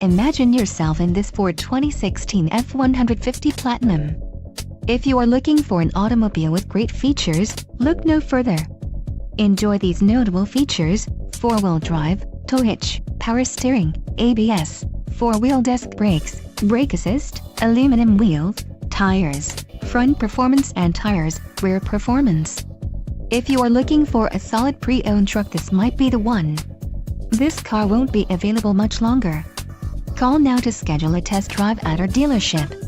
Imagine yourself in this Ford 2016 F-150 Platinum. If you are looking for an automobile with great features, look no further. Enjoy these notable features: 4-wheel drive, tow hitch, power steering, ABS, 4-wheel disc brakes, brake assist, aluminum wheels, tires, front performance and tires, rear performance. If you are looking for a solid pre-owned truck, this might be the one. This car won't be available much longer. Call now to schedule a test drive at our dealership.